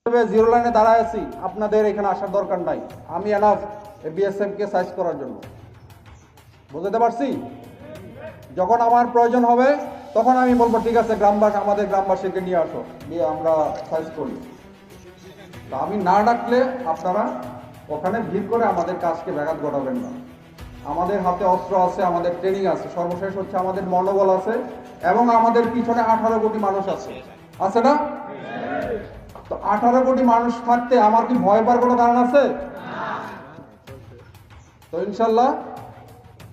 Zero লাইনে দাঁড়ায় আছি, আপনাদের এখানে আসার দরকার নাই। আমি এনাফ বিএসএফ কে সাইজ করার জন্য। বুঝতে পারছি? যখন আমার প্রয়োজন হবে তখন আমি বলবো ঠিক আছে গ্রামবাসী, আমাদের গ্রামবাসীকে নিয়ে আসো, দিয়ে আমরা সাইজ করি। তা আমি না ডাকলে আপনারা ওখানে ভিড় করে আমাদের কাজকে ব্যাঘাত ঘটাবেন না। আমাদের হাতে অস্ত্র আছে, আমাদের ট্রেনিং আছে, সর্বশেষ হচ্ছে আমাদের মনোবল আছে, এবং আমাদের পিছনে 18 কোটি মানুষ আছে, আছে না? তো 18 কোটি মানুষ থাকতে আমার কি ভয় পাওয়ার কোনো কারণ আছে? তো ইনশাল্লাহ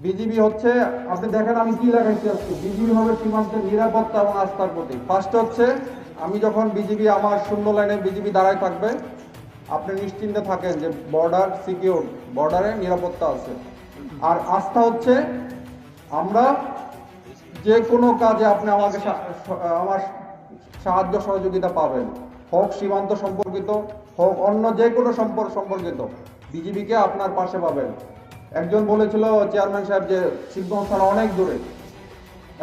বিজিবি হচ্ছে, আপনি দেখেন আমি কি লাগাইছি আজকে, বিজিবি হবে সীমান্তের নিরাপত্তা এবং আস্থার প্রতীক। ফার্স্ট হচ্ছে আমি যখন বিজিবি আমার শূন্য লাইনে বিজিবি দাঁড়ায় থাকবে, আপনি নিশ্চিন্তে থাকেন যে বর্ডার সিকিউর, বর্ডারে নিরাপত্তা আছে। আর আস্থা হচ্ছে আমরা যে কোনো কাজে আপনি আমাকে আমার সাহায্য সহযোগিতা পাবেন, হোক সীমান্ত সম্পর্কিত, হোক অন্য যে কোনো সম্পর্কিত, বিজিবিকে আপনার পাশে পাবেন। একজন বলেছিল চেয়ারম্যান সাহেব যে শিবগঞ্জ থানা অনেক দূরে,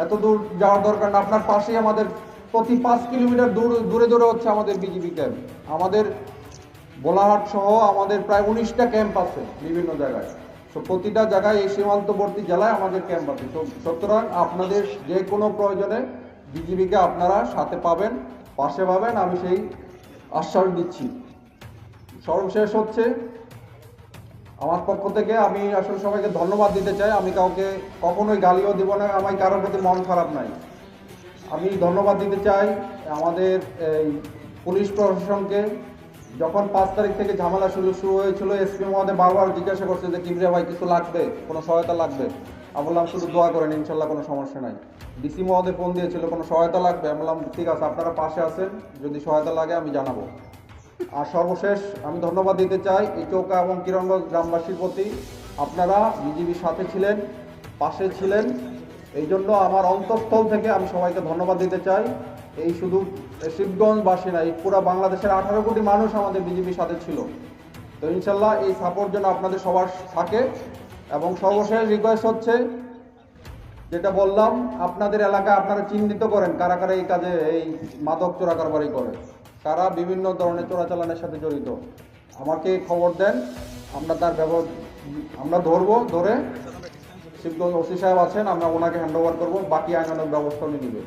এত দূর যাওয়ার দরকার না, আপনার পাশেই আমাদের প্রতি 5 কিলোমিটার দূরে দূরে হচ্ছে আমাদের বিজিবি ক্যাম্প। আমাদের বোলাহাট সহ আমাদের প্রায় 19টা ক্যাম্প আছে বিভিন্ন জায়গায়। তো প্রতিটা জায়গায় এই সীমান্তবর্তী জেলায় আমাদের ক্যাম্প আছে। তো সুতরাং আপনাদের যে কোনো প্রয়োজনে বিজিবিকে আপনারা সাথে পাবেন, পাশে পাবেন, আমি সেই আশ্বাস দিচ্ছি। সর্বশেষ হচ্ছে আমার পক্ষ থেকে আমি আসলে সবাইকে ধন্যবাদ দিতে চাই। আমি কাউকে কখনোই গালিও দিব না, আমার কারোর প্রতি মন খারাপ নাই। আমি ধন্যবাদ দিতে চাই আমাদের এই পুলিশ প্রশাসনকে। যখন 5 তারিখ থেকে ঝামেলা শুরু হয়েছিল, এসপি মহোদয় বারবার জিজ্ঞাসা করছে যে কিবরিয়া ভাই কিছু লাগবে, কোনো সহায়তা লাগবে? আমি বললাম শুধু দোয়া করেন, ইনশাল্লাহ কোনো সমস্যা নাই। ডিসি মহোদয় ফোন দিয়েছিল কোনো সহায়তা লাগবে, আমি বললাম ঠিক আছে আপনারা পাশে আছেন, যদি সহায়তা লাগে আমি জানাবো। আর সর্বশেষ আমি ধন্যবাদ দিতে চাই এই চৌকা এবং কিরণগঞ্জ গ্রামবাসীর প্রতি। আপনারা বিজিবির সাথে ছিলেন, পাশে ছিলেন, এই জন্য আমার অন্তঃস্থল থেকে আমি সবাইকে ধন্যবাদ দিতে চাই। এই শুধু শিবগঞ্জবাসী না, এই পুরো বাংলাদেশের 18 কোটি মানুষ আমাদের বিজিবির সাথে ছিল। তো ইনশাল্লাহ এই সাপোর্ট যেন আপনাদের সবার থাকে। এবং সর্বশেষ রিকোয়েস্ট হচ্ছে, যেটা বললাম, আপনাদের এলাকায় আপনারা চিহ্নিত করেন কারা কারা এই কাজে, এই মাদক চোরা কারবারি করে, কারা বিভিন্ন ধরনের চোরাচালানের সাথে জড়িত, আমাকে খবর দেন। আমরা তার আমরা ধরে শিবগঞ্জ ওসি সাহেব আছেন, আমরা ওনাকে হ্যান্ড ওভার করবো, বাকি আইনানুগ ব্যবস্থা উনি নেবে।